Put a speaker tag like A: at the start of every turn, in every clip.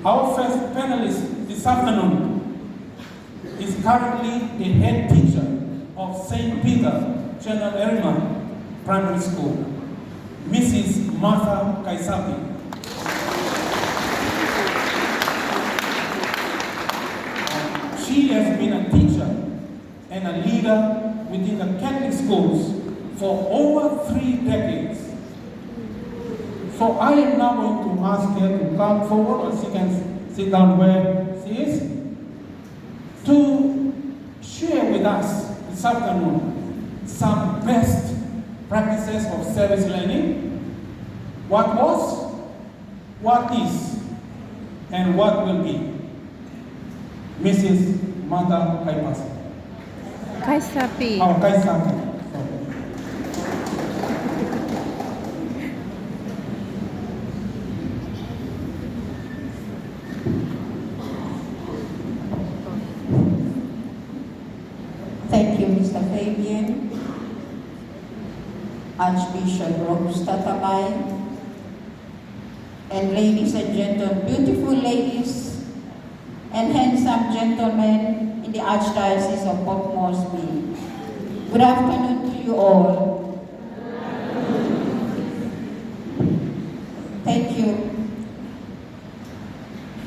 A: Our first panelist this afternoon is currently the head teacher of St. Peter General Elmer Primary School, Mrs. Martha Kaisapi. She has been a teacher and a leader within the Catholic schools for over 3 decades. So I am now going to ask her to come forward, or she can sit down where she is, to share with us this afternoon some best practices of service learning, what was, what is, and what will be. Mrs. Martha
B: Kaisapi.
A: Oh, Kaisapi.
C: Thank you, Mr. Fabian, Archbishop Robusta Tabay, and ladies and gentlemen, beautiful ladies and handsome gentlemen in the Archdiocese of Port Moresby. Good afternoon to you all. Thank you.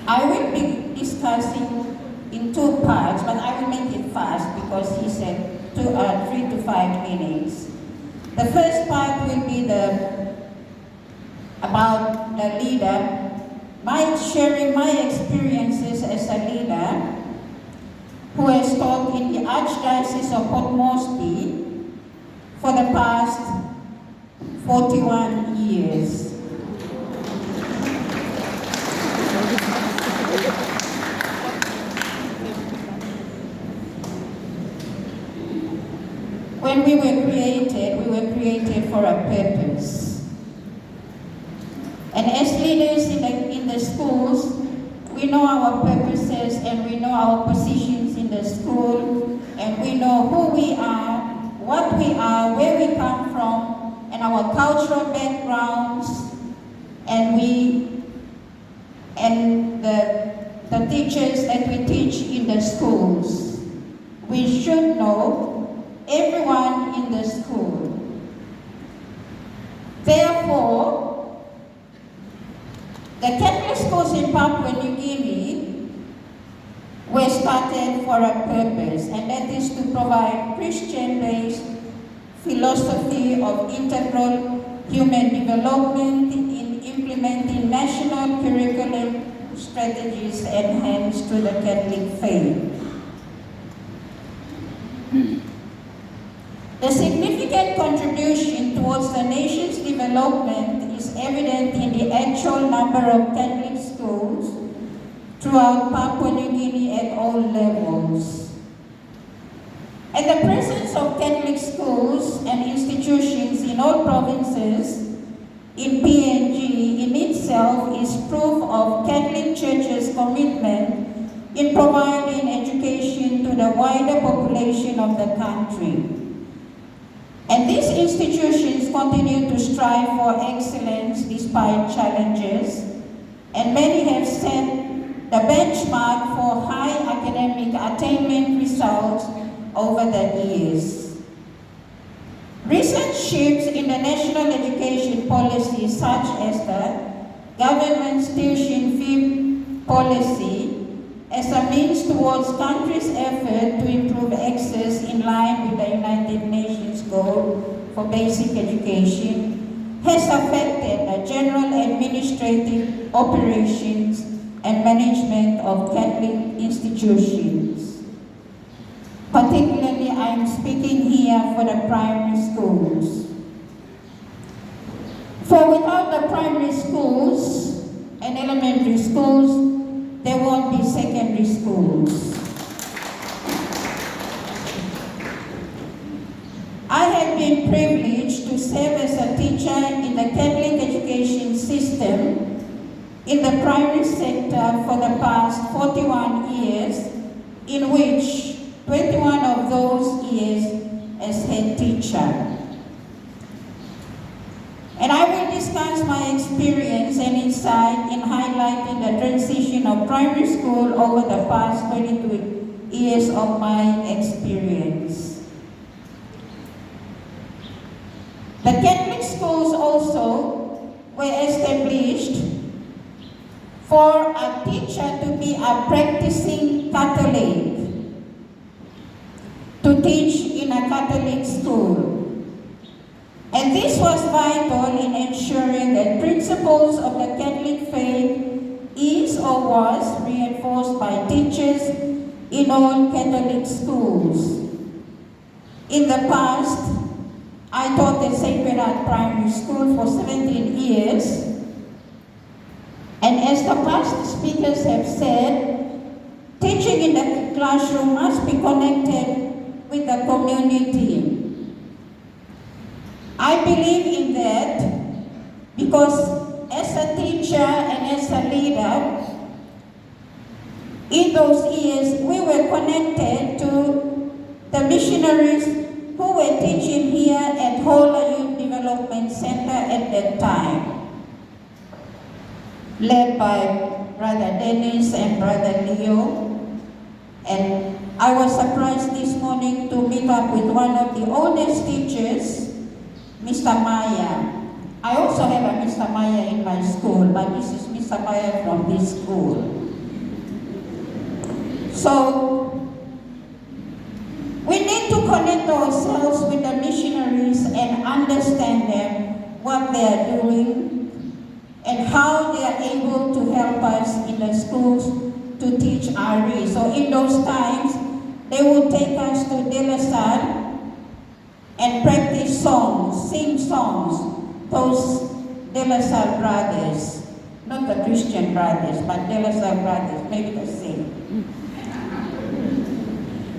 C: I will be discussing in 2 parts, but I will make it fast because he said 3 to 5 minutes. The first part will be about the leader, sharing my experiences as a leader who has taught in the Archdiocese of Port Moresby for the past 41 years. When we were created for a purpose. And as leaders in the schools, we know our purposes and we know our positions in the school, and we know who we are, what we are, where we come from, and our cultural backgrounds, and the teachers that we teach in the schools. We should know everyone in the school. Therefore, the Catholic schools in Papua New Guinea were started for a purpose, and that is to provide Christian-based philosophy of integral human development in implementing national curriculum strategies enhanced to the Catholic faith. The significant contribution towards the nation's development is evident in the actual number of Catholic schools throughout Papua New Guinea at all levels. And the presence of Catholic schools and institutions in all provinces in PNG in itself is proof of Catholic Church's commitment in providing education to the wider population of the country. And these institutions continue to strive for excellence despite challenges, and many have set the benchmark for high academic attainment results over the years. Recent shifts in the national education policy, such as the government's tuition fee policy, as a means towards country's effort to improve access in line with the United Nations goal for basic education, has affected the general administrative operations and management of Catholic institutions. Particularly, I am speaking here for the primary schools. For without the primary schools and elementary schools, there won't be secondary schools. I have been privileged to serve as a teacher in the Catholic education system in the primary sector for the past 41 years, in which 21 of those years as head teacher. And I will discuss my experience and insight in highlighting the transition of primary school over the past 22 years of my experience. The Catholic schools also were established for a teacher to be a practicing Catholic, to teach in a Catholic school. And this was vital in ensuring that principles of the Catholic faith is or was reinforced by teachers in all Catholic schools. In the past, I taught at Sacred Heart Primary School for 17 years. And as the past speakers have said, teaching in the classroom must be connected with the community. I believe in that because as a teacher and as a leader, in those years we were connected to the missionaries who were teaching here at Hola Youth Development Center at that time, led by Brother Dennis and Brother Leo. And I was surprised this morning to meet up with one of the oldest teachers, Mr. Maya. I also have a Mr. Maya in my school, but this is Mr. Maya from this school. So, we need to connect ourselves with the missionaries and understand them, what they are doing, and how they are able to help us in the schools to teach RE. So in those times, they would take us to De La Salle and practice songs, sing songs, those De La Salle brothers, not the Christian brothers, but De La Salle brothers, maybe the same.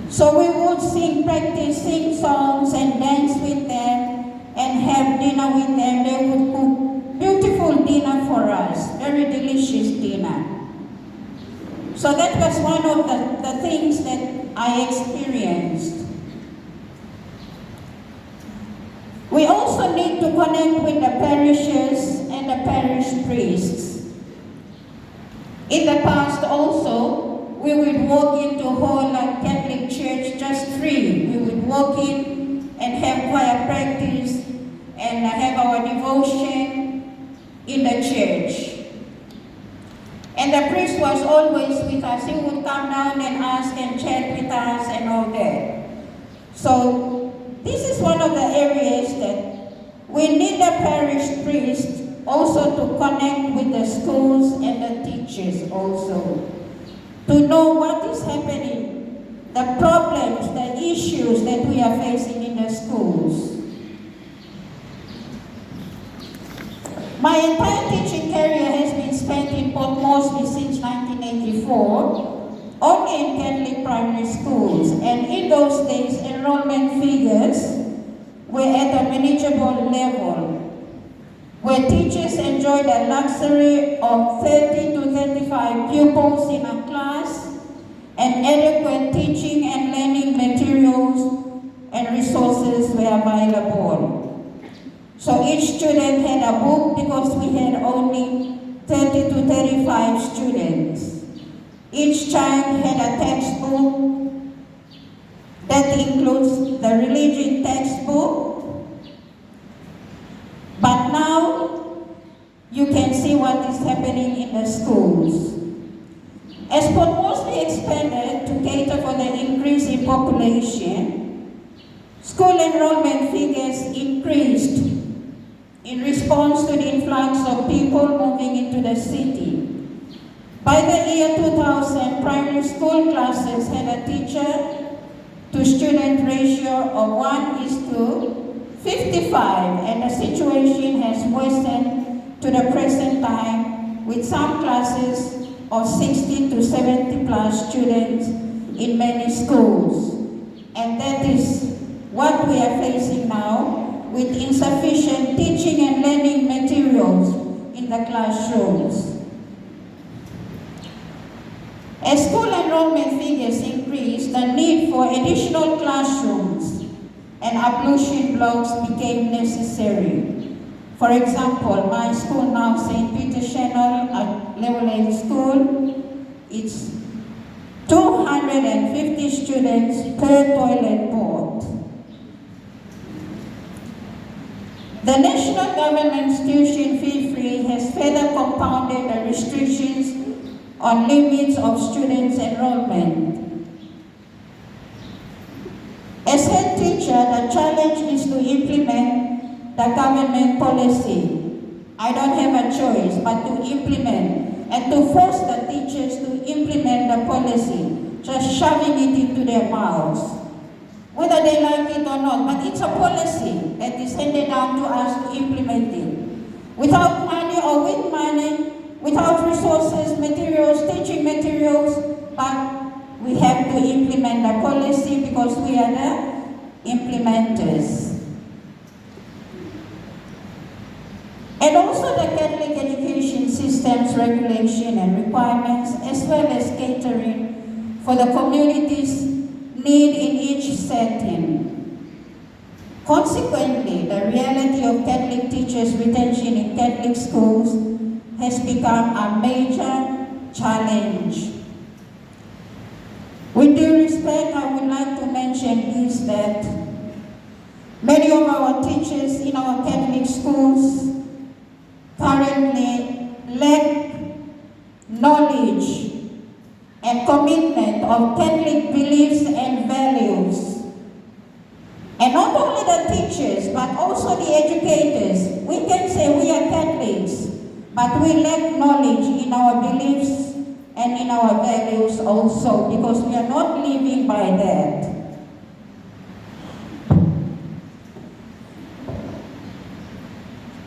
C: So we would practice, sing songs and dance with them and have dinner with them. They would cook beautiful dinner for us, very delicious dinner. So that was one of the things that I experienced. We also need to connect with the parishes and the parish priests. In the past also, we would walk into Hola Catholic Church just free. We would walk in and have choir practice and have our devotion in the church. And the priest was always with us. He would come down and ask and chat with us and all that. So this is one of the areas that we need the parish priest also to connect with the schools and the teachers also, to know what is happening, the problems, the issues that we are facing in the schools. My entire teaching career has been spent in Port Moresby since 1984, only in Catholic primary schools, and in those days enrollment figures were at a manageable level, where teachers enjoyed the luxury of 30 to 35 pupils in a class and adequate teaching and learning materials and resources were available. So each student had a book because we had only 30 to 35 students. Each child had a textbook that includes the religion textbook. But now, you can see what is happening in the schools. As Port Moresby expanded to cater for the increase in population, school enrollment figures increased in response to the influx of people moving into the city. By the year 2000, primary school classes had a teacher-to-student ratio of 1:55, and the situation has worsened to the present time with some classes of 60 to 70 plus students in many schools. And that is what we are facing now, with insufficient teaching and learning materials in the classrooms. As school enrollment figures increased, the need for additional classrooms and ablution blocks became necessary. For example, my school now, St. Peter Channel at Level 8 School, it's 250 students per toilet board. The national government's tuition fee free has further compounded the restrictions on limits of students' enrollment. As head teacher, the challenge is to implement the government policy. I don't have a choice but to implement and to force the teachers to implement the policy, just shoving it into their mouths. Whether they like it or not, but it's a policy that is handed down to us to implement it. Without money or with money, without resources, materials, teaching materials, but we have to implement the policy because we are the implementers. And also the Catholic education system's regulation and requirements, as well as catering for the community's need in each setting. Consequently, the reality of Catholic teachers' retention in Catholic schools has become a major challenge. With due respect, I would like to mention is that many of our teachers in our Catholic schools currently lack knowledge and commitment of Catholic beliefs and values. And not only the teachers, but also the educators. We can say we are Catholics, but we lack knowledge in our beliefs and in our values also, because we are not living by that.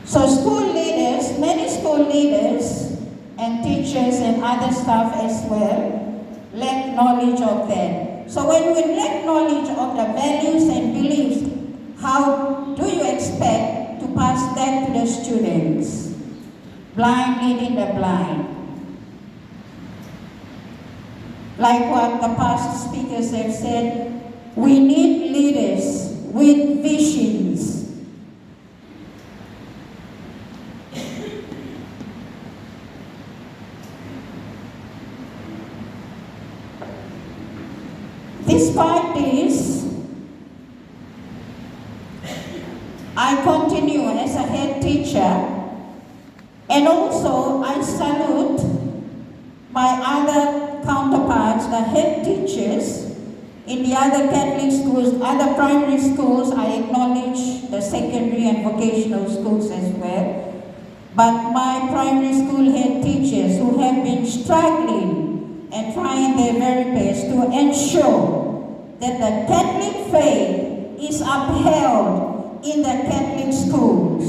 C: So school leaders, many school leaders and teachers and other staff as well, lack knowledge of that. So when we lack knowledge of the values and beliefs, how do you expect to pass that to the students? Blind leading the blind. Like what the past speakers have said, we need leaders with visions. Despite this, I continue as a head teacher, and also I salute my other counterparts, the head teachers in the other Catholic schools, other primary schools. I acknowledge the secondary and vocational schools as well. But my primary school head teachers who have been struggling and trying their very best to ensure that the Catholic faith is upheld in the Catholic schools.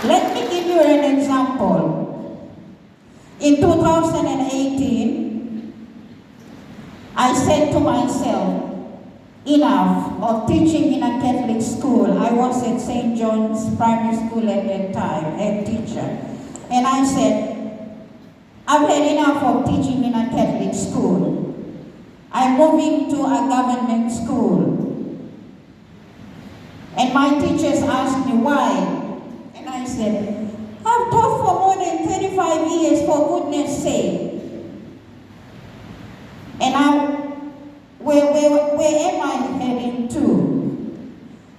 C: Let me give you an example. In 2018, I said to myself, enough of teaching in a Catholic school. I was at St. John's Primary School at that time, head teacher. And I said, I've had enough of teaching in a Catholic school. I'm moving to a government school. And my teachers asked me why. And I said, I've taught for more than 35 years, for goodness sake. And now, where am I heading to?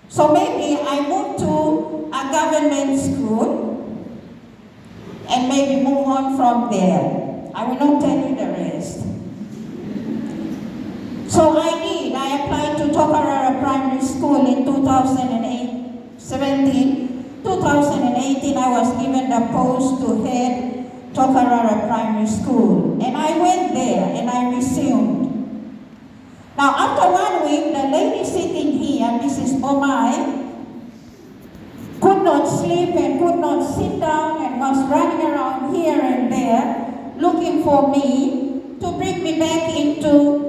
C: So maybe I move to a government school and maybe move on from there. I will not tell you the rest. So I applied to Tokarara Primary School in 2018, I was given the post to head Tokarara Primary School. And I went there and I resumed. Now after 1 week, the lady sitting here, Mrs. Omai, could not sleep and could not sit down and was running around here and there looking for me to bring me back into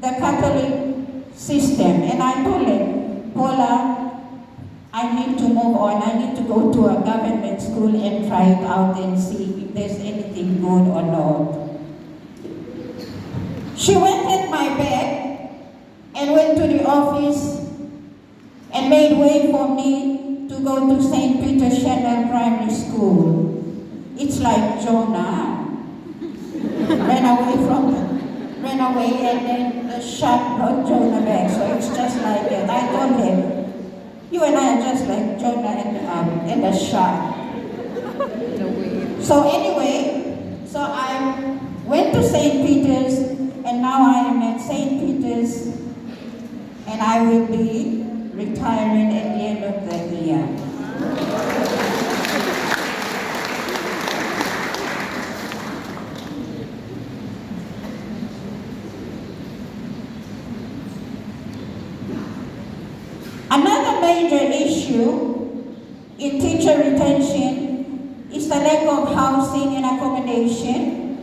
C: the Catholic system. And I told her, Paula, I need to move on. I need to go to a government school and try it out and see if there's anything good or not. She went at my back and went to the office and made way for me to go to St. Peter's Chanel Primary School. It's like Jonah ran away and then the shark brought Jonah back. So it's just like that. I told him, you and I are just like Jonah and the shark. So anyway, so I went to St. Peter's, and now I am at St. Peter's, and I will be retiring at the end of the year. Another major issue in teacher retention is the lack of housing and accommodation.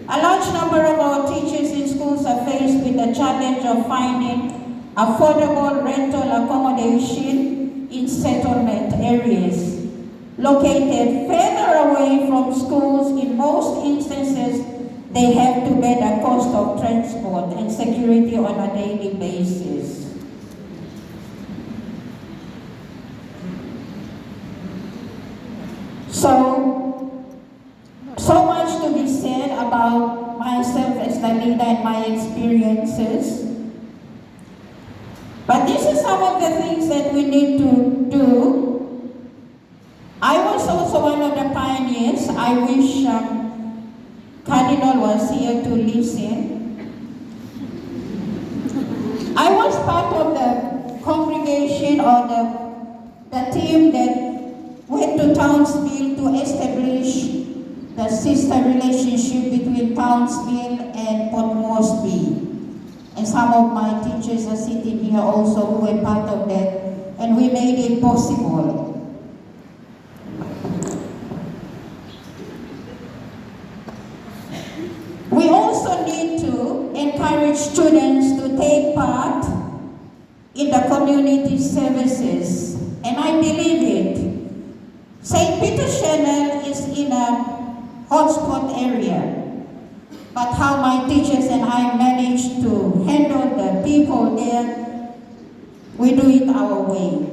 C: A large number of our teachers in schools are faced with the challenge of finding affordable rental accommodation in settlement areas. Located further away from schools, in most instances, they have to bear the cost of transport and security on a daily basis. So much to be said about myself as the leader and my experiences. But these are some of the things that we need to do. I was also one of the pioneers. I wish Cardinal was here to listen. I was part of the congregation or the team that went to Townsville to establish the sister relationship between Townsville and Port Moresby. And some of my teachers are sitting here also who were part of that, and we made it possible. We also need to encourage students to take part in the community services, and I believe it. St. Peter's Chanel is in a hotspot area, but how my teachers and I managed to handle the people there, we do it our way.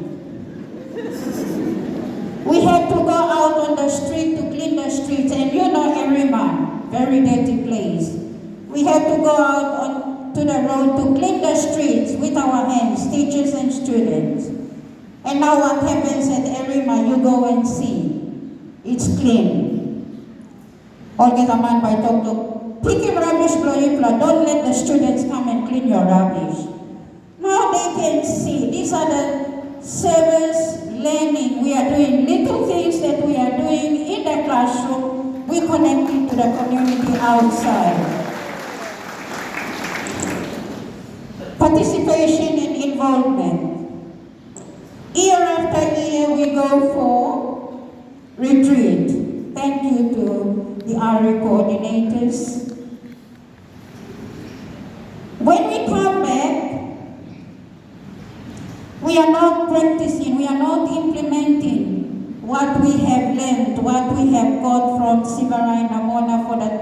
C: We had to go out on the street to clean the streets, and you know Everyman, very dirty place. We had to go out to the road to clean the streets with our hands, teachers and students. And now what happens at Everyman, you go and see. It's clean. All get a man by talk to pick your rubbish, don't let the students come and clean your rubbish. Now they can see. These are the service learning. We are doing little things that we are doing in the classroom. We connect it to the community outside. Participation and involvement. Year after year, we go for retreat. Thank you to the RA coordinators. When we come back, we are not practicing, we are not implementing what we have learned, what we have got from Sivarai Namona for the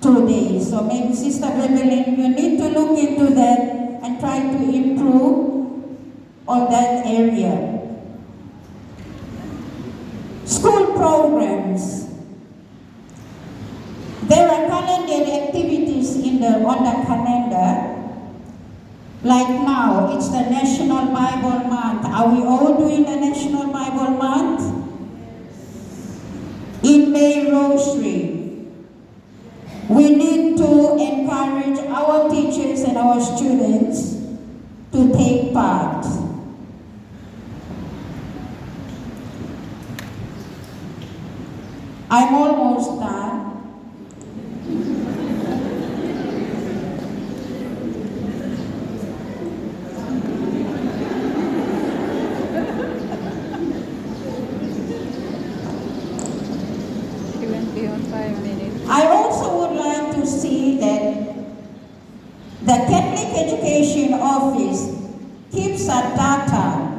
C: two days. So maybe Sister Beverly, you need to look into that and try to improve on that area. School programs. There are calendar activities on the calendar. Like now, it's the National Bible Month. Are we all doing the National Bible Month? In May Rosary, we need to encourage our teachers and our students to take part. I'm almost done. I also would like to see that the Catholic Education Office keeps a data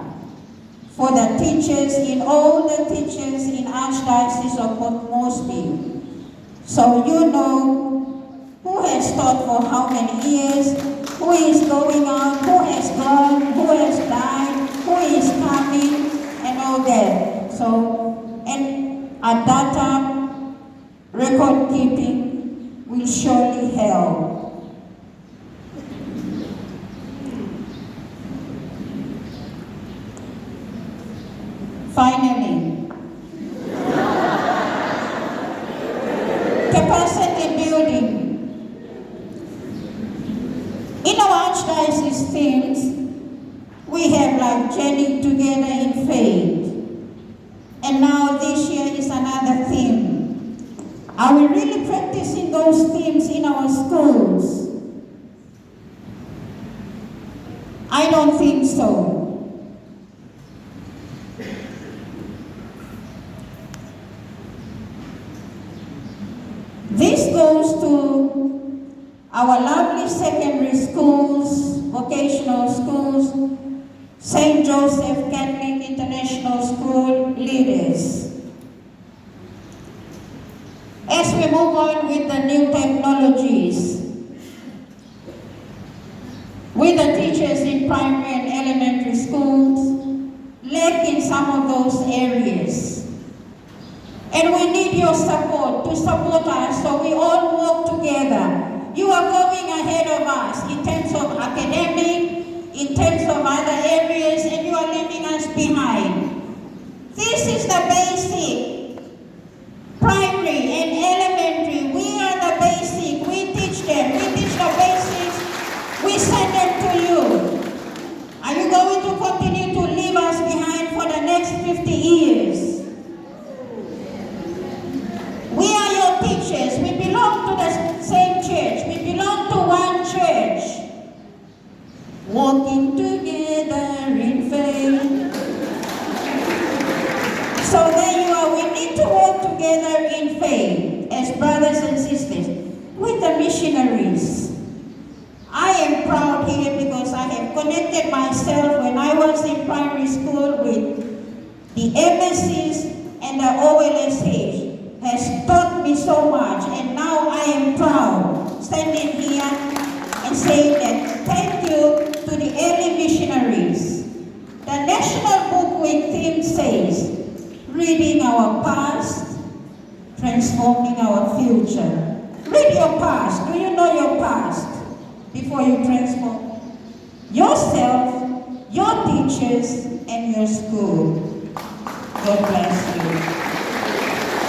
C: for the teachers all the teachers in Archdiocese of Port Moresby. So you know who has taught for how many years, who is going out, who has gone, who has died, who is coming, and all that. So, and a data record keeping will surely help. Finally, capacity building. In our archdiocese themes, we have like journeying together in faith. And now this year is another theme. Are we really practicing those themes in our schools? I don't think so. This goes to our lovely secondary schools, vocational schools, St. Joseph Catholic International School leaders. As we move on with the new technologies, with the teachers in primary and elementary schools, lack in some of those areas. And we need your support to support us so we all work together. You are going ahead of us in terms of academic, in terms of other areas, and you are leaving us behind. This is the basic. Primary and elementary, we are the basic. We teach them. We teach the basics. We send them to you. Are you going to continue to leave us behind for the next 50 years? We are your teachers. We belong to the same church. We belong to one church. Walking together in faith. So there you are. We need to walk together in faith as brothers and sisters with the missionaries. I am proud here because I have connected myself when I was in primary school with the MSCs and the OLSH. Has taught me so much, and now I am proud standing here and saying that thank you to the early missionaries. The National Book Week theme says, reading our past, transforming our future. Read your past. Do you know your past before you transform yourself, your teachers, and your school? God bless you.